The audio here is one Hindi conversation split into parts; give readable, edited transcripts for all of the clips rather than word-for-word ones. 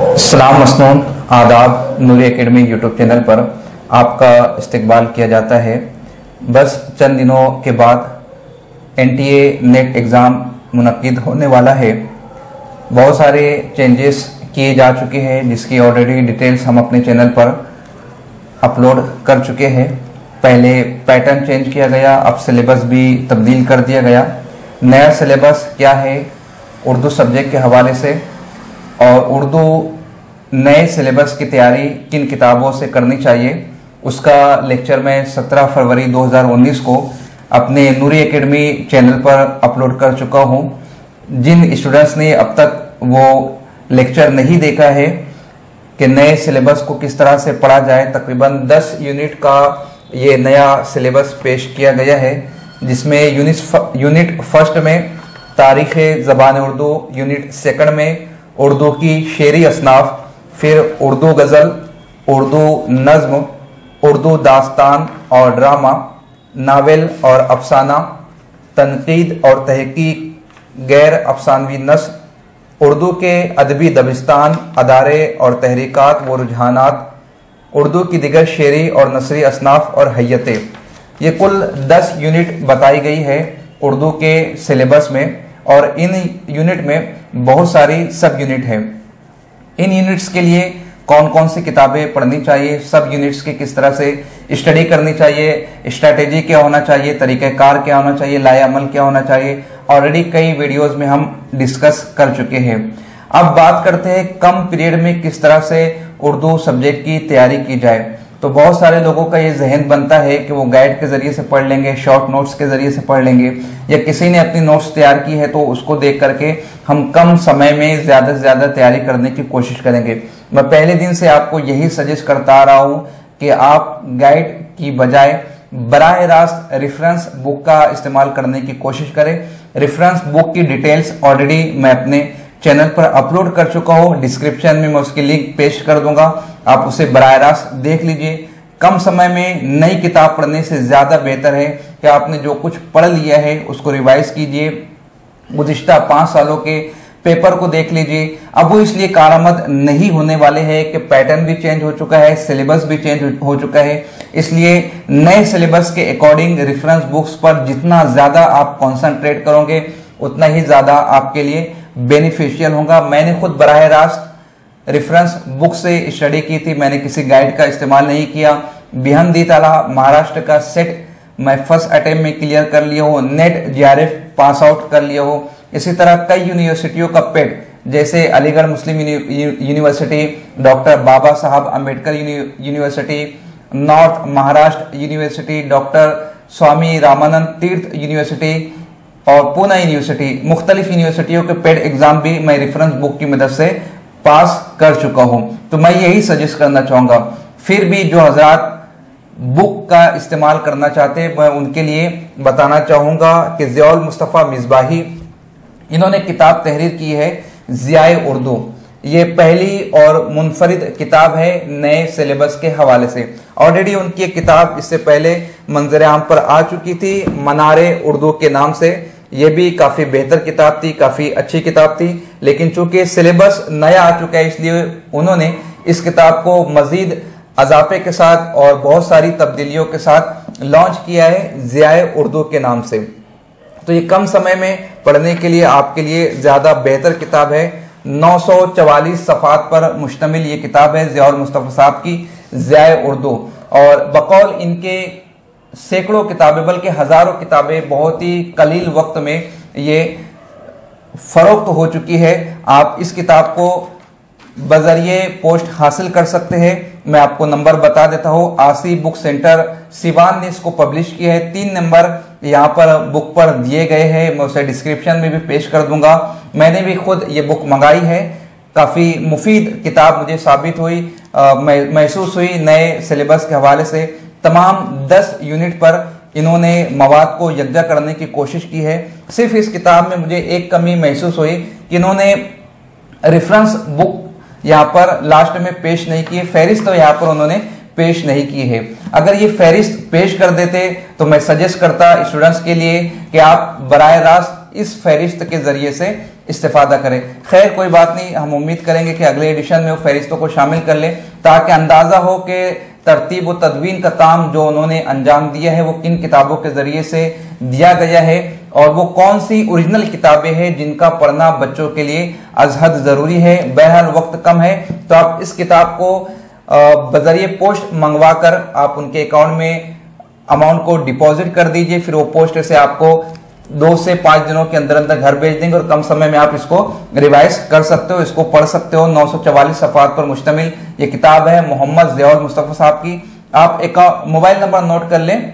सलाम मसनून आदाब नूरी एकेडमी यूट्यूब चैनल पर आपका इस्तकबाल किया जाता है। बस चंद दिनों के बाद एनटीए नेट एग्ज़ाम मुनक्किद होने वाला है। बहुत सारे चेंजेस किए जा चुके हैं जिसकी ऑलरेडी डिटेल्स हम अपने चैनल पर अपलोड कर चुके हैं। पहले पैटर्न चेंज किया गया, अब सिलेबस भी तब्दील कर दिया गया। नया सिलेबस क्या है उर्दू सब्जेक्ट के हवाले से, और उर्दू नए सिलेबस की तैयारी किन किताबों से करनी चाहिए, उसका लेक्चर मैं 17 फरवरी 2019 को अपने नूरी एकेडमी चैनल पर अपलोड कर चुका हूं। जिन स्टूडेंट्स ने अब तक वो लेक्चर नहीं देखा है कि नए सिलेबस को किस तरह से पढ़ा जाए, तकरीबन 10 यूनिट का ये नया सिलेबस पेश किया गया है, जिसमें यूनिट फर्स्ट में तारीख़ ज़बान उर्दू, यूनिट सेकंड में उर्दू की शेरी असनाफ, फिर उर्दू गज़ल, उर्दू नज़्म, उर्दू दास्तान और ड्रामा, नावल और अफसाना, तनकीद और तहकीक, गैर अफसानवी नस्र, उर्दू के अदबी दबिस्तान, अदारे और तहरीकात व रुझानात, उर्दू की दिगर शेरी और नसरी असनाफ और हैयतें। ये कुल 10 यूनिट बताई गई है उर्दू के सिलेबस में, और इन यूनिट में बहुत सारी सब यूनिट है। इन यूनिट्स के लिए कौन कौन सी किताबें पढ़नी चाहिए, सब यूनिट्स की किस तरह से स्टडी करनी चाहिए, स्ट्रैटेजी क्या होना चाहिए, तरीक़ाकार क्या होना चाहिए, लाए अमल क्या होना चाहिए, ऑलरेडी कई वीडियोस में हम डिस्कस कर चुके हैं। अब बात करते हैं कम पीरियड में किस तरह से उर्दू सब्जेक्ट की तैयारी की जाए। तो बहुत सारे लोगों का ये जहन बनता है कि वो गाइड के जरिए से पढ़ लेंगे, शॉर्ट नोट्स के जरिए से पढ़ लेंगे, या किसी ने अपनी नोट्स तैयार की है तो उसको देख करके हम कम समय में ज्यादा से ज्यादा तैयारी करने की कोशिश करेंगे। मैं पहले दिन से आपको यही सजेस्ट करता आ रहा हूं कि आप गाइड की बजाय बराह रास्त रेफरेंस बुक का इस्तेमाल करने की कोशिश करें। रेफरेंस बुक की डिटेल्स ऑलरेडी मैं अपने चैनल पर अपलोड कर चुका हूं, डिस्क्रिप्शन में मैं उसकी लिंक पेस्ट कर दूंगा, आप उसे बराह रास्त देख लीजिए। कम समय में नई किताब पढ़ने से ज्यादा बेहतर है कि आपने जो कुछ पढ़ लिया है उसको रिवाइज कीजिए, गुज़िश्ता 5 सालों के पेपर को देख लीजिए। अब वो इसलिए कारआमद नहीं होने वाले हैं कि पैटर्न भी चेंज हो चुका है, सिलेबस भी चेंज हो चुका है, इसलिए नए सिलेबस के अकॉर्डिंग रेफरेंस बुक्स पर जितना ज्यादा आप कॉन्सेंट्रेट करोगे उतना ही ज्यादा आपके लिए बेनिफिशियल होगा। मैंने खुद बराह रास्त रेफरेंस बुक से स्टडी की थी, मैंने किसी गाइड का इस्तेमाल नहीं किया। बिहन दी ताला महाराष्ट्र का सेट मैं फर्स्ट अटेम्प्ट में क्लियर कर लिया हूँ, नेट जीआरएफ पास आउट कर लिया हूँ। इसी तरह कई यूनिवर्सिटियों का पेट, जैसे Aligarh Muslim university, doctor Baba Saheb Ambedkar university, north Maharashtra university, doctor Swami Ramanand Teerth university और पूना यूनिवर्सिटी, मुख्तलिफ यूनिवर्सिटियों के पेड एग्जाम भी मैं रेफरेंस बुक की मदद से पास कर चुका हूं। तो मैं यही सजेस्ट करना चाहूंगा। फिर भी जो हजरात बुक का इस्तेमाल करना चाहते हैं मैं उनके लिए बताना चाहूंगा कि ज़ियाउल मुस्तफ़ा मिसबाही इन्होंने किताब तहरीर की है ज़ियाए उर्दू। ये पहली और मुनफरिद किताब है नए सिलेबस के हवाले से। ऑलरेडी उनकी एक किताब इससे पहले मंजर आम पर आ चुकी थी मनारे उर्दू के नाम से। ये भी काफी बेहतर किताब थी, काफी अच्छी किताब थी, लेकिन चूंकि सिलेबस नया आ चुका है इसलिए उन्होंने इस किताब को मजीद अजाफे के साथ और बहुत सारी तब्दीलियों के साथ लॉन्च किया है ज़ियाए उर्दू के नाम से। तो ये कम समय में पढ़ने के लिए आपके लिए ज्यादा बेहतर किताब है। 944 सफ़ात पर मुश्तमिल ये किताब है ज़ियाउल मुस्तफ़ा साहब की ज़ियाए उर्दू, और बकौल इनके सैकड़ों किताबें बल्कि हजारों किताबें बहुत ही कलील वक्त में ये फरोख्त हो चुकी है। आप इस किताब को बजरिए पोस्ट हासिल कर सकते हैं। मैं आपको नंबर बता देता हूँ, आसी बुक सेंटर सिवान ने इसको पब्लिश किया है। 3 नंबर यहाँ पर बुक पर दिए गए हैं, मैं उसे डिस्क्रिप्शन में भी पेश कर दूंगा। मैंने भी खुद ये बुक मंगाई है, काफी मुफीद किताब मुझे साबित हुई, महसूस हुई। नए सिलेबस के हवाले से तमाम 10 यूनिट पर इन्होंने मवाद को यकजा करने की कोशिश की है। सिर्फ इस किताब में मुझे एक कमी महसूस हुई कि इन्होंने रेफरेंस बुक यहाँ पर लास्ट में पेश नहीं की है, फहरिस्त तो यहाँ पर उन्होंने पेश नहीं की है। अगर ये फहरिस्त पेश कर देते तो मैं सजेस्ट करता स्टूडेंट्स के लिए कि आप बराह रास्त इस फहरिस्त के जरिए से इस्तेफादा करें। खैर कोई बात नहीं, हम उम्मीद करेंगे कि अगले एडिशन में वो फहरिस्तों को शामिल कर लें ताकि अंदाजा हो कि तरतीब व तदवीन का काम जो उन्होंने अंजाम दिया है वो किन किताबों के जरिए से दिया गया है और वो कौन सी ओरिजिनल किताबें हैं जिनका पढ़ना बच्चों के लिए अजहद जरूरी है। बहरहाल वक्त कम है तो आप इस किताब को बजरिए पोस्ट मंगवा कर आप उनके अकाउंट में अमाउंट को डिपॉजिट कर दीजिए, फिर वो पोस्ट से आपको 2 से 5 दिनों के अंदर अंदर घर भेज देंगे और कम समय में आप इसको रिवाइज कर सकते हो, इसको पढ़ सकते हो। 944 सफ़हात पर मुश्तमिल ये किताब है मोहम्मद ज़ियाउल मुस्तफ़ा साहब की। आप एक मोबाइल नंबर नोट कर लें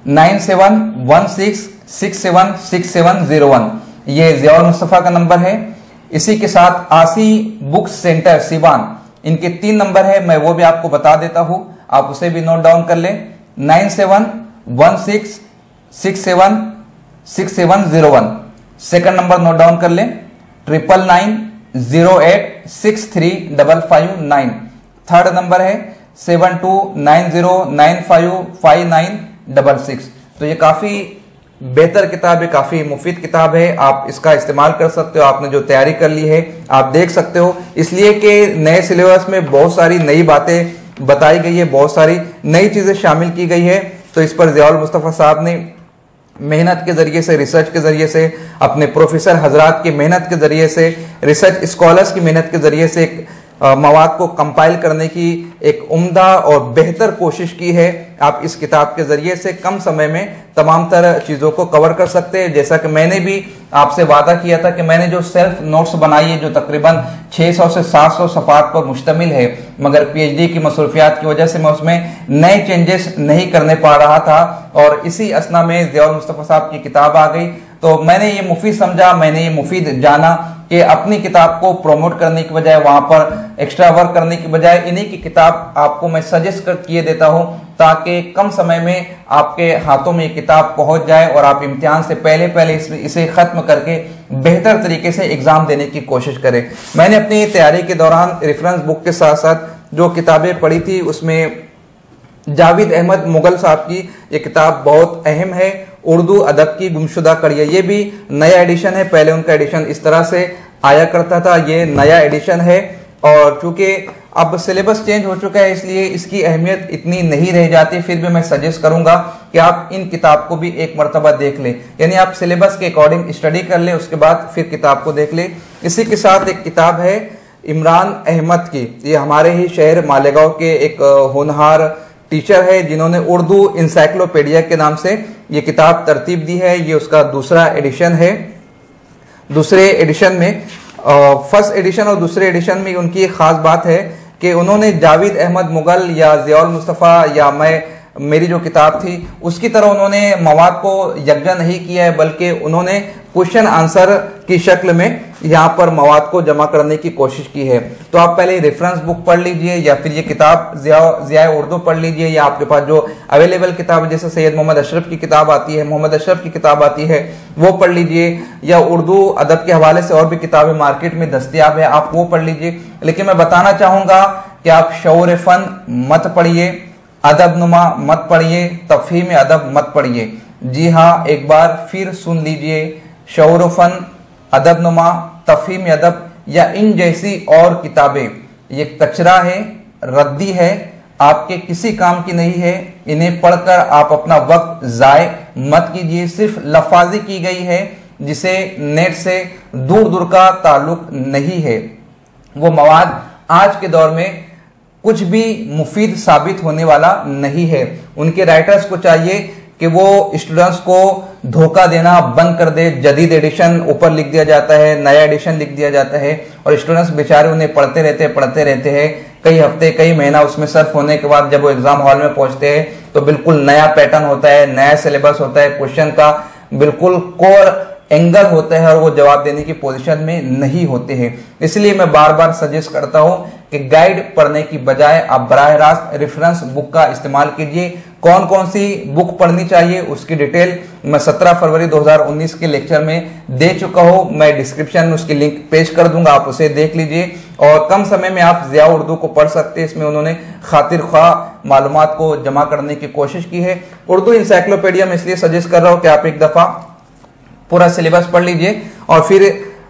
9716676701, ये ज़ियाउल मुस्तफ़ा का नंबर है। इसी के साथ आसी बुक सेंटर सिवान, इनके 3 नंबर है, मैं वो भी आपको बता देता हूं, आप उसे भी नोट डाउन कर लें 9716676701। सेकंड नंबर नोट डाउन कर लें 9990863559। थर्ड नंबर है 7290955966। तो ये काफी बेहतर किताब है, काफी मुफीद किताब है, आप इसका इस्तेमाल कर सकते हो। आपने जो तैयारी कर ली है आप देख सकते हो, इसलिए कि नए सिलेबस में बहुत सारी नई बातें बताई गई है, बहुत सारी नई चीजें शामिल की गई है। तो इस पर ज़ियाउल मुस्तफ़ा साहब ने मेहनत के जरिए से, रिसर्च के जरिए से, अपने प्रोफेसर हजरात की मेहनत के जरिए से, रिसर्च स्कॉलर्स की मेहनत के जरिए से एक मवाद को कंपाइल करने की एक उम्दा और बेहतर कोशिश की है। आप इस किताब के जरिए से कम समय में तमाम तरह चीज़ों को कवर कर सकते हैं। जैसा कि मैंने भी आपसे वादा किया था कि मैंने जो सेल्फ नोट्स बनाई है जो तकरीबन 600 से 700 सफ़हात पर मुश्तमिल है, मगर पीएचडी की मसरूफियात की वजह से मैं उसमें नए चेंजेस नहीं करने पा रहा था और इसी असना में ज़ियाउल मुस्तफ़ा साहब की किताब आ गई। तो मैंने ये मुफीद समझा, मैंने ये मुफीद जाना कि अपनी किताब को प्रमोट करने की बजाय, वहां पर एक्स्ट्रा वर्क करने की बजाय इन्हीं की किताब आपको मैं सजेस्ट किए देता हूं ताकि कम समय में आपके हाथों में ये किताब पहुंच जाए और आप इम्तिहान से पहले पहले इसे खत्म करके बेहतर तरीके से एग्जाम देने की कोशिश करें। मैंने अपनी तैयारी के दौरान रेफरेंस बुक के साथ साथ जो किताबें पढ़ी थी उसमें जावेद अहमद मुगल साहब की ये किताब बहुत अहम है, उर्दू अदब की गुमशुदा कड़ियाँ। ये भी नया एडिशन है, पहले उनका एडिशन इस तरह से आया करता था, ये नया एडिशन है। और चूंकि अब सिलेबस चेंज हो चुका है इसलिए इसकी अहमियत इतनी नहीं रह जाती, फिर भी मैं सजेस्ट करूंगा कि आप इन किताब को भी एक मरतबा देख लें, यानी आप सिलेबस के अकॉर्डिंग स्टडी कर लें, उसके बाद फिर किताब को देख लें। इसी के साथ एक किताब है इमरान अहमद की, ये हमारे ही शहर मालेगांव के एक होनहार टीचर है जिन्होंने उर्दू इंसाइक्लोपीडिया के नाम से ये किताब तरतीब दी है। ये उसका दूसरा एडिशन है। दूसरे एडिशन में फर्स्ट एडिशन और दूसरे एडिशन में उनकी एक खास बात है कि उन्होंने जावेद अहमद मुगल या ज़ियाउल मुस्तफ़ा या मेरी जो किताब थी उसकी तरह उन्होंने मवाद को यकजा नहीं किया है, बल्कि उन्होंने क्वेश्चन आंसर की शक्ल में यहाँ पर मवाद को जमा करने की कोशिश की है। तो आप पहले रेफरेंस बुक पढ़ लीजिए या फिर ये किताब ज़िया उर्दू पढ़ लीजिए, या आपके पास जो अवेलेबल किताब जैसे सैयद मोहम्मद अशरफ की किताब आती है, मोहम्मद अशरफ की किताब आती है, वो पढ़ लीजिए, या उर्दू अदब के हवाले से और भी किताबें मार्केट में दस्तियाब है, आप वो पढ़ लीजिए। लेकिन मैं बताना चाहूँगा कि आप शऊर फन मत पढ़िए, अदब नुमा मत पढ़िए, तफहीम अदब मत पढ़िए। जी हाँ, एक बार फिर सुन लीजिए, शऊर फन, अदब नुमा, तफहीम अदब या इन जैसी और किताबें ये कचरा है, रद्दी है, आपके किसी काम की नहीं है। इन्हें पढ़कर आप अपना वक्त जाय मत कीजिए। सिर्फ लफाजी की गई है जिसे नेट से दूर दूर का ताल्लुक नहीं है। वो मवाद आज के दौर में कुछ भी मुफीद साबित होने वाला नहीं है। उनके राइटर्स को चाहिए कि वो स्टूडेंट्स को धोखा देना बंद कर दे। जदीद एडिशन ऊपर लिख दिया जाता है, नया एडिशन लिख दिया जाता है और स्टूडेंट्स बेचारे उन्हें पढ़ते रहते हैं कई हफ्ते कई महीना। उसमें सर्फ होने के बाद जब वो एग्जाम हॉल में पहुंचते हैं तो बिल्कुल नया पैटर्न होता है, नया सिलेबस होता है, क्वेश्चन का बिल्कुल कोर एंगल होता है और वो जवाब देने की पोजीशन में नहीं होते हैं। इसलिए मैं बार बार सजेस्ट करता हूं कि गाइड पढ़ने की बजाय आप बराह रास्त रेफरेंस बुक का इस्तेमाल कीजिए। कौन कौन सी बुक पढ़नी चाहिए उसकी डिटेल मैं 17 फरवरी 2019 के लेक्चर में दे चुका हूं। मैं डिस्क्रिप्शन में उसकी लिंक पेश कर दूंगा, आप उसे देख लीजिए और कम समय में आप ज़िया उर्दू को पढ़ सकते हैं। इसमें उन्होंने खातिर ख्वाह मालूमात को जमा करने की कोशिश की है। उर्दू इंसाइक्लोपीडिया में इसलिए सजेस्ट कर रहा हूं कि आप एक दफा पूरा सिलेबस पढ़ लीजिए और फिर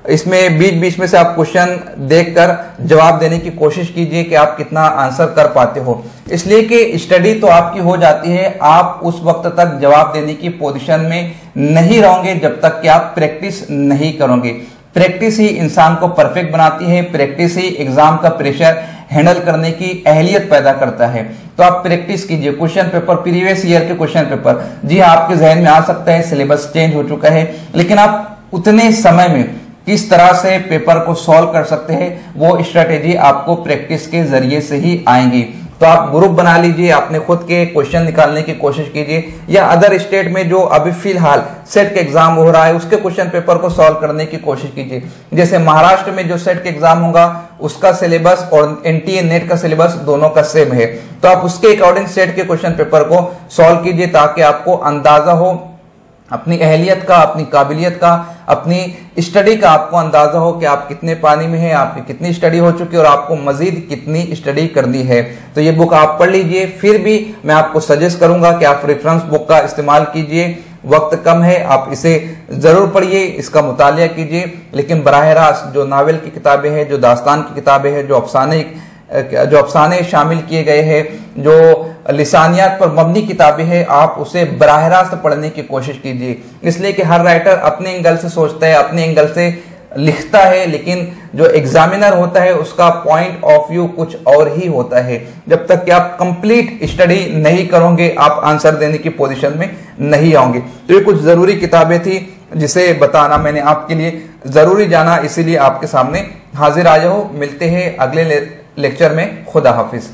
इसमें बीच बीच में से आप क्वेश्चन देखकर जवाब देने की कोशिश कीजिए कि आप कितना आंसर कर पाते हो। इसलिए कि स्टडी तो आपकी हो जाती है, आप उस वक्त तक जवाब देने की पोजीशन में नहीं रहोगे जब तक कि आप प्रैक्टिस नहीं करोगे। प्रैक्टिस ही इंसान को परफेक्ट बनाती है, प्रैक्टिस ही एग्जाम का प्रेशर हैंडल करने की अहलियत पैदा करता है। तो आप प्रैक्टिस कीजिए। क्वेश्चन पेपर, प्रीवियस ईयर के क्वेश्चन पेपर, जी हाँ आपके जहन में आ सकता है सिलेबस चेंज हो चुका है, लेकिन आप उतने समय में किस तरह से पेपर को सॉल्व कर सकते हैं वो स्ट्रेटेजी आपको प्रैक्टिस के जरिए से ही आएंगी। तो आप ग्रुप बना लीजिए, अपने खुद के क्वेश्चन निकालने की कोशिश कीजिए, या अदर स्टेट में जो अभी फिलहाल सेट के एग्जाम हो रहा है उसके क्वेश्चन पेपर को सॉल्व करने की कोशिश कीजिए। जैसे महाराष्ट्र में जो सेट के एग्जाम होगा उसका सिलेबस और एनटीए नेट का सिलेबस दोनों का सेम है, तो आप उसके अकॉर्डिंग सेट के क्वेश्चन पेपर को सॉल्व कीजिए ताकि आपको अंदाजा हो अपनी अहलियत का, अपनी काबिलियत का, अपनी स्टडी का आपको अंदाजा हो कि आप कितने पानी में हैं, आपकी कितनी स्टडी हो चुकी है और आपको मजीद कितनी स्टडी करनी है। तो ये बुक आप पढ़ लीजिए। फिर भी मैं आपको सजेस्ट करूंगा कि आप रेफरेंस बुक का इस्तेमाल कीजिए, वक्त कम है, आप इसे जरूर पढ़िए, इसका मुतालिया कीजिए, लेकिन बराह रास्त जो नावल की किताबें हैं, जो दास्तान की किताबें हैं, जो अफसाने शामिल किए गए हैं, जो लिसानियात पर मबनी किताबें हैं, आप उसे बराह रास्त पढ़ने की कोशिश कीजिए। इसलिए कि हर राइटर अपने एंगल से सोचता है, अपने एंगल से लिखता है, लेकिन जो एग्जामिनर होता है उसका पॉइंट ऑफ व्यू कुछ और ही होता है। जब तक कि आप कंप्लीट स्टडी नहीं करोगे आप आंसर देने की पोजीशन में नहीं आओगे। तो ये कुछ जरूरी किताबें थी जिसे बताना मैंने आपके लिए जरूरी जाना, इसीलिए आपके सामने हाजिर आया हूं। मिलते हैं अगले लेक्चर में। खुदा हाफिज।